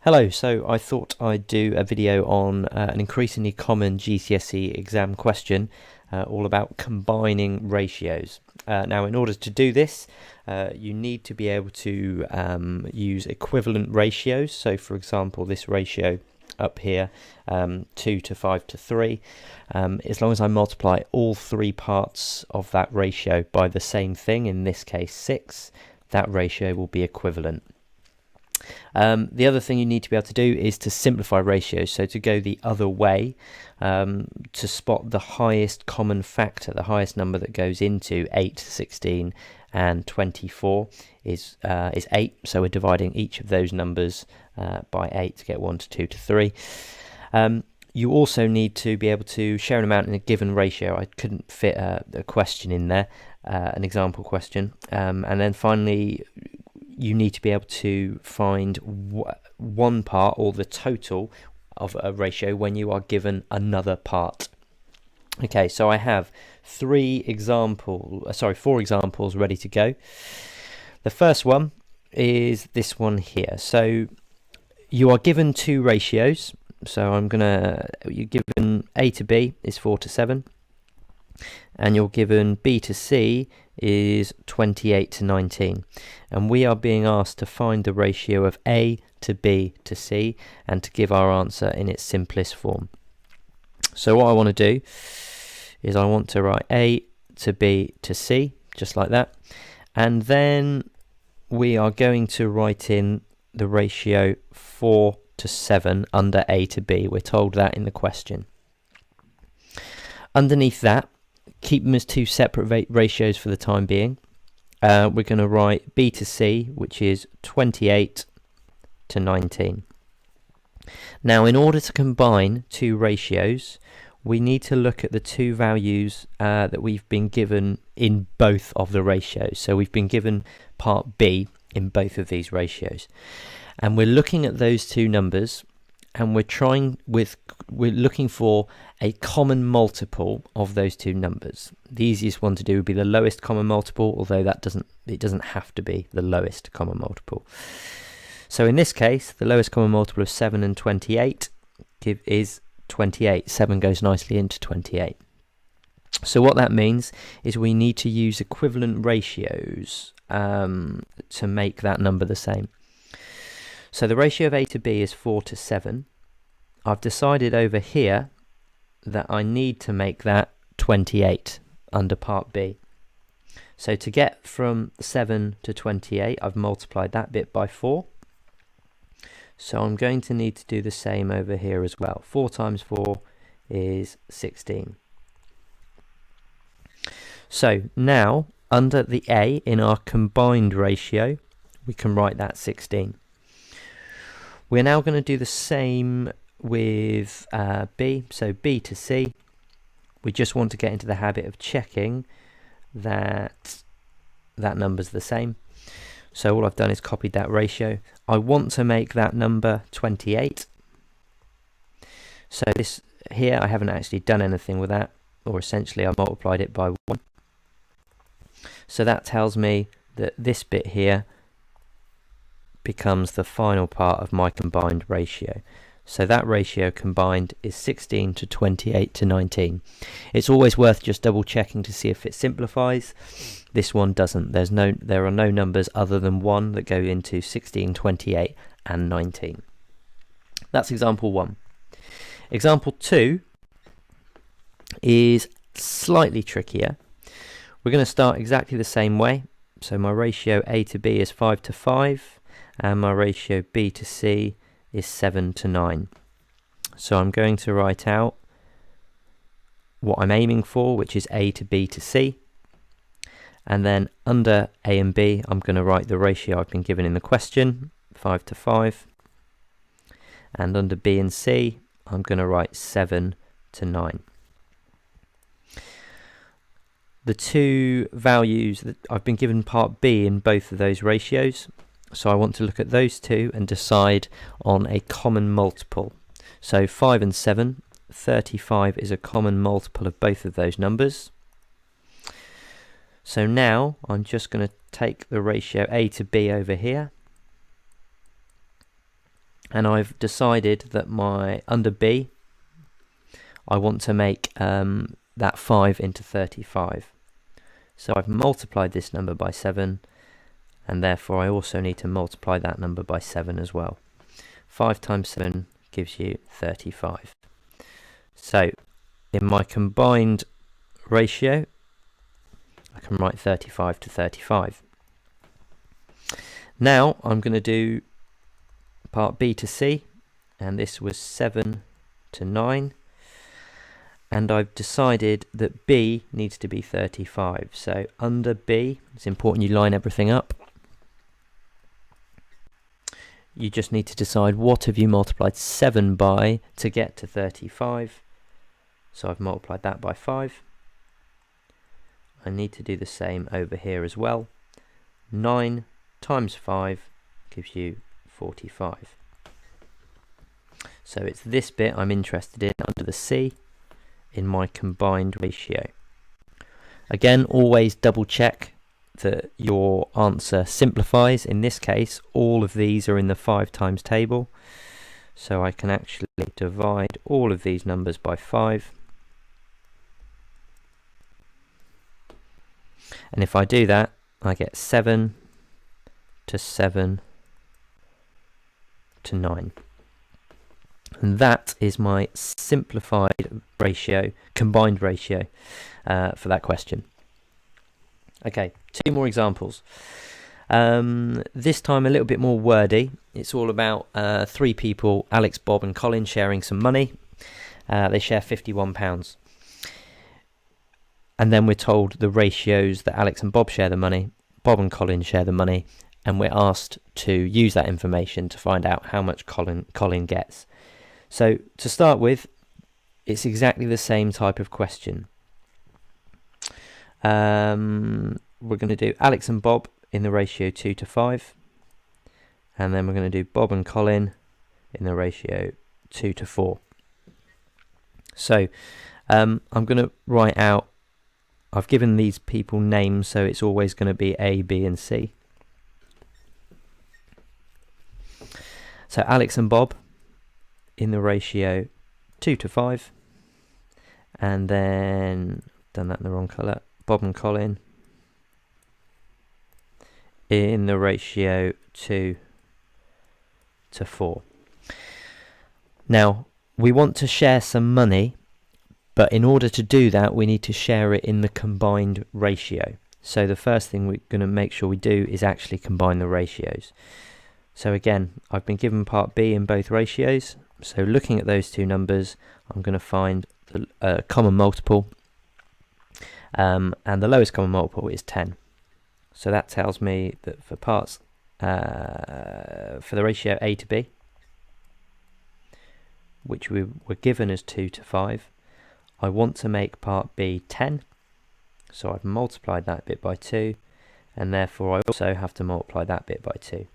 Hello, so I thought I'd do a video on an increasingly common GCSE exam question all about combining ratios. Now, in order to do this, you need to be able to use equivalent ratios. So, for example, this ratio up here, 2 to 5 to 3, as long as I multiply all three parts of that ratio by the same thing, in this case 6, that ratio will be equivalent. The other thing you need to be able to do is to simplify ratios, so to go the other way, to spot the highest common factor, the highest number that goes into 8, 16 and 24 is 8, so we're dividing each of those numbers by 8 to get 1 to 2 to 3. You also need to be able to share an amount in a given ratio. I couldn't fit a question in there, an example question. And then finally, you need to be able to find one part or the total of a ratio when you are given another part. Okay, so I have four examples ready to go. The first one is this one here. So you are given two ratios. So you're given A to B is 4 to 7, and you're given B to C is 28 to 19, and we are being asked to find the ratio of A to B to C and to give our answer in its simplest form. So what I want to do is I want to write A to B to C, just like that, and then we are going to write in the ratio 4 to 7 under A to B. We're told that in the question. Underneath that, keep them as two separate ratios for the time being. We're going to write B to C, which is 28 to 19. Now, in order to combine two ratios, we need to look at the two values that we've been given in both of the ratios. So we've been given part B in both of these ratios. And we're looking at those two numbers, and we're looking for a common multiple of those two numbers. The easiest one to do would be the lowest common multiple, although it doesn't have to be the lowest common multiple. So in this case, the lowest common multiple of 7 and 28 is 28. 7 goes nicely into 28. So what that means is we need to use equivalent ratios to make that number the same. So the ratio of A to B is 4 to 7. I've decided over here that I need to make that 28 under part B. So to get from 7 to 28, I've multiplied that bit by 4. So I'm going to need to do the same over here as well. 4 times 4 is 16. So now, under the A in our combined ratio, we can write that 16. We're now going to do the same with B, so B to C. We just want to get into the habit of checking that that number's the same. So all I've done is copied that ratio. I want to make that number 28. So this here, I haven't actually done anything with that, or essentially I multiplied it by 1. So that tells me that this bit here becomes the final part of my combined ratio. So that ratio combined is 16 to 28 to 19. It's always worth just double checking to see if it simplifies. This one doesn't. There are no numbers other than 1 that go into 16, 28 and 19. That's example 1. Example 2 is slightly trickier. We're going to start exactly the same way. So my ratio A to B is 5 to 5. And my ratio B to C is 7 to 9. So I'm going to write out what I'm aiming for, which is A to B to C. And then under A and B, I'm going to write the ratio I've been given in the question, 5 to 5. And under B and C, I'm going to write 7 to 9. The two values that I've been given part B in both of those ratios, so I want to look at those two and decide on a common multiple. So 5 and 7, 35 is a common multiple of both of those numbers. So now I'm just going to take the ratio A to B over here and I've decided that under B, I want to make that 5 into 35. So I've multiplied this number by 7, and therefore I also need to multiply that number by 7 as well. 5 times 7 gives you 35. So in my combined ratio, I can write 35 to 35. Now I'm going to do part B to C, and this was 7 to 9. And I've decided that B needs to be 35. So under B, it's important you line everything up. You just need to decide what have you multiplied 7 by to get to 35. So I've multiplied that by 5. I need to do the same over here as well. 9 times 5 gives you 45. So it's this bit I'm interested in under the C in my combined ratio. Again, always double check that your answer simplifies. In this case, all of these are in the 5 times table, so I can actually divide all of these numbers by 5. And if I do that, I get 7 to 7 to 9. And that is my simplified ratio, combined ratio for that question. Okay, 2 more examples. This time a little bit more wordy. It's all about 3 people, Alex, Bob and Colin, sharing some money. They share £51. And then we're told the ratios that Alex and Bob share the money, Bob and Colin share the money, and we're asked to use that information to find out how much Colin gets. So to start with, it's exactly the same type of question. We're going to do Alex and Bob in the ratio 2 to 5, and then we're going to do Bob and Colin in the ratio 2 to 4. So I'm going to write out, I've given these people names, so it's always going to be A, B and C. So Alex and Bob in the ratio 2 to 5, and then done that in the wrong colour, Bob and Colin in the ratio 2 to 4. Now we want to share some money, but in order to do that we need to share it in the combined ratio. So the first thing we're going to make sure we do is actually combine the ratios. So again, I've been given part B in both ratios. So looking at those 2 numbers, I'm going to find the common multiple, and the lowest common multiple is 10. So that tells me that for parts, for the ratio A to B, which we were given as 2 to 5, I want to make part B 10. So I've multiplied that bit by 2, and therefore I also have to multiply that bit by 2.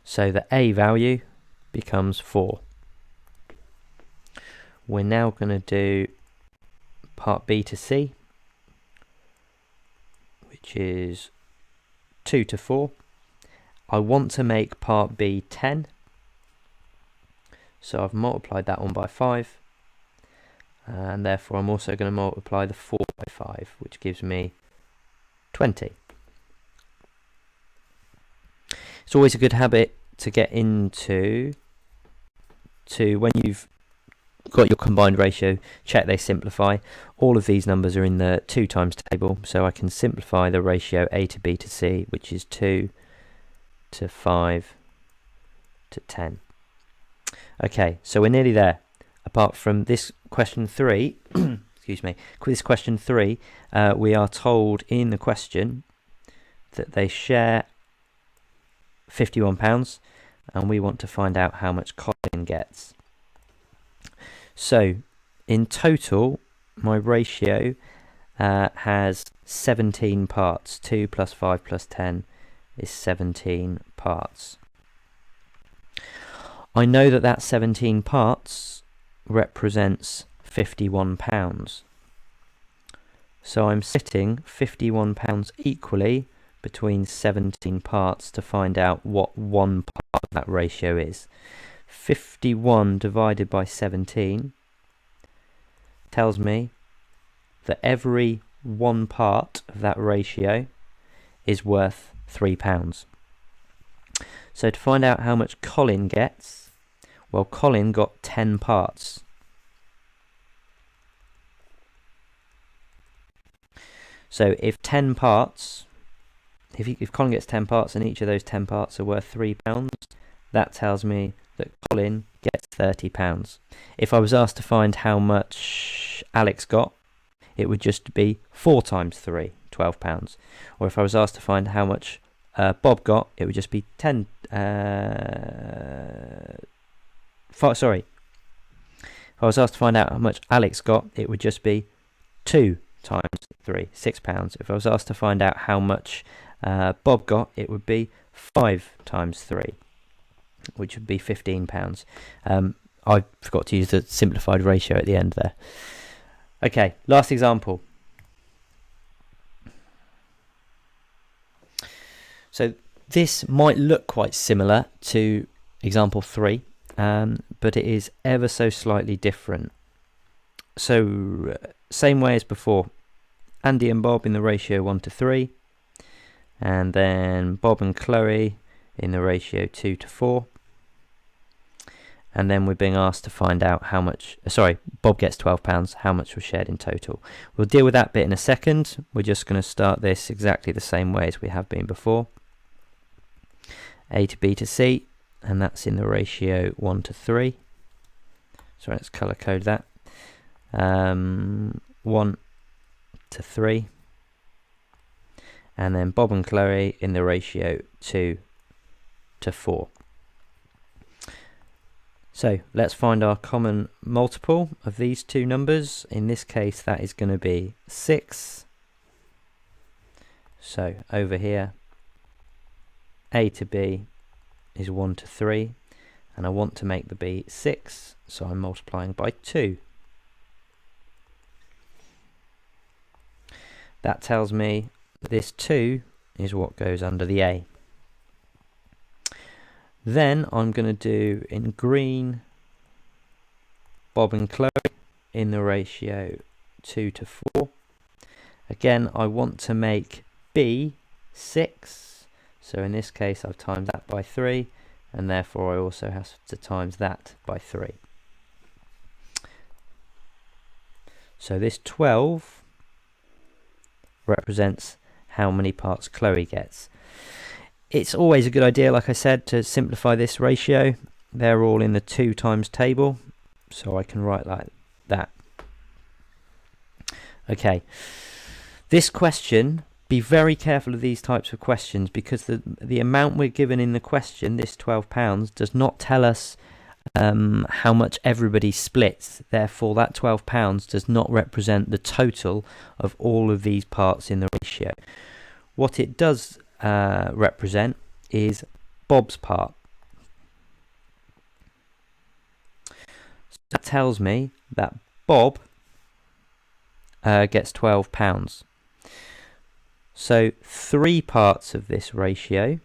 So the A value becomes 4. We're now going to do part B to C, which is 2 to 4. I want to make part B 10. So I've multiplied that one by 5. And therefore I'm also going to multiply the 4 by 5, which gives me 20. It's always a good habit to get into when you've got your combined ratio, check they simplify. All of these numbers are in the 2 times table, so I can simplify the ratio A to B to C, which is 2 to 5 to 10. Okay, so we're nearly there. Apart from this question 3, excuse me, this question 3, we are told in the question that they share £51, and we want to find out how much Colin gets. So in total my ratio has 17 parts. 2 plus 5 plus 10 is 17 parts. I know that that 17 parts represents £51. So I'm sitting £51 equally between 17 parts to find out what one part of that ratio is. 51 divided by 17 tells me that every one part of that ratio is worth £3. So to find out how much Colin gets, well, Colin got 10 parts. So if 10 parts, if Colin gets 10 parts and each of those 10 parts are worth £3, that tells me that Colin gets £30. If I was asked to find how much Alex got, it would just be 4 times 3, £12. Or if I was asked to find how much Bob got, it would just be 10. Sorry. If I was asked to find out how much Alex got, it would just be 2 times 3, £6. If I was asked to find out how much Bob got, it would be 5 times 3, which would be £15. I forgot to use the simplified ratio at the end there. Okay, last example. So this might look quite similar to example 3, but it is ever so slightly different. So same way as before, Andy and Bob in the ratio 1:3, and then Bob and Chloe in the ratio 2:4. And then we're being asked to find out how much, Bob gets £12, how much was shared in total. We'll deal with that bit in a second. We're just going to start this exactly the same way as we have been before. A to B to C, and that's in the ratio 1:3. So let's colour code that. 1:3. And then Bob and Chloe in the ratio 2:4. So let's find our common multiple of these two numbers. In this case, that is going to be 6. So over here, A to B is 1:3, and I want to make the B 6, so I'm multiplying by 2. That tells me this 2 is what goes under the A. Then I'm going to do in green Bob and Chloe in the ratio 2:4. Again, I want to make B 6, so in this case I've times that by 3, and therefore I also have to times that by 3. So this 12 represents how many parts Chloe gets. It's always a good idea, like I said, to simplify this ratio. They're all in the 2 times table, so I can write like that. Okay, this question, be very careful of these types of questions, because the amount we're given in the question, this £12, does not tell us how much everybody splits. Therefore, that £12 does not represent the total of all of these parts in the ratio. What it does represent is Bob's part. So that tells me that Bob gets £12. So 3 parts of this ratio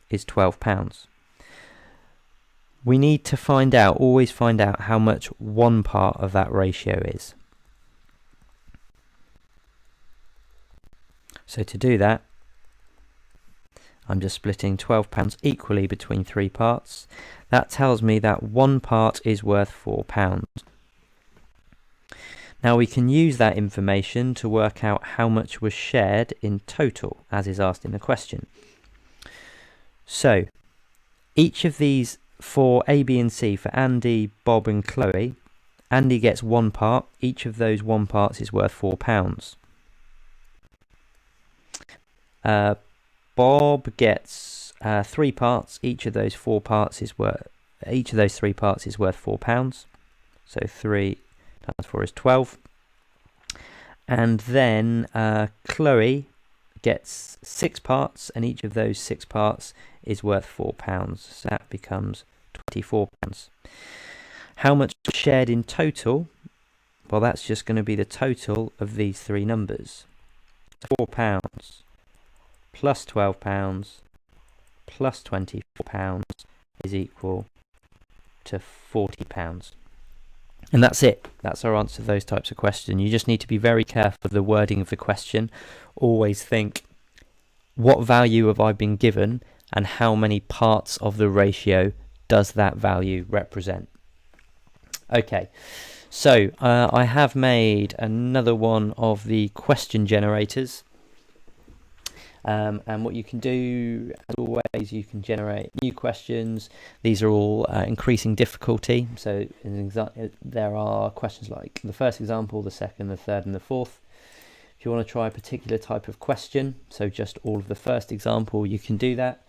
is £12. We need to always find out how much one part of that ratio is. So to do that, I'm just splitting £12 equally between 3 parts. That tells me that one part is worth £4. Now we can use that information to work out how much was shared in total, as is asked in the question. So each of these for A, B and C, for Andy, Bob and Chloe, Andy gets 1 part. Each of those 1 parts is worth £4. Bob gets 3 parts. Each of those 3 parts is worth £4. So 3 times 4 is 12. And then Chloe gets 6 parts, and each of those 6 parts is worth £4. So that becomes £24. How much shared in total? Well, that's just going to be the total of these 3 numbers. £4 plus £12 plus £24 is equal to £40. And that's it. That's our answer to those types of questions. You just need to be very careful of the wording of the question. Always think, what value have I been given and how many parts of the ratio does that value represent? Okay, so I have made another one of the question generators. And what you can do, as always, you can generate new questions. These are all increasing difficulty. So there are questions like the first example, the second, the third, and the fourth. If you want to try a particular type of question, so just all of the first example, you can do that.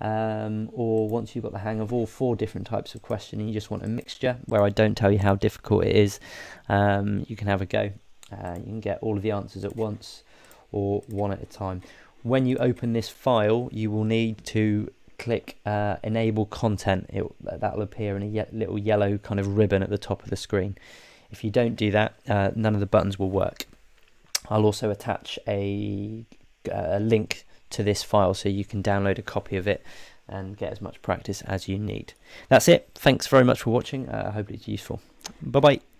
Or once you've got the hang of all 4 different types of question and you just want a mixture where I don't tell you how difficult it is, you can have a go. You can get all of the answers at once or one at a time. When you open this file, you will need to click enable content. That'll appear in a little yellow kind of ribbon at the top of the screen. If you don't do that, none of the buttons will work. I'll also attach a link to this file so you can download a copy of it and get as much practice as you need. That's it. Thanks very much for watching. I hope it's useful. Bye bye.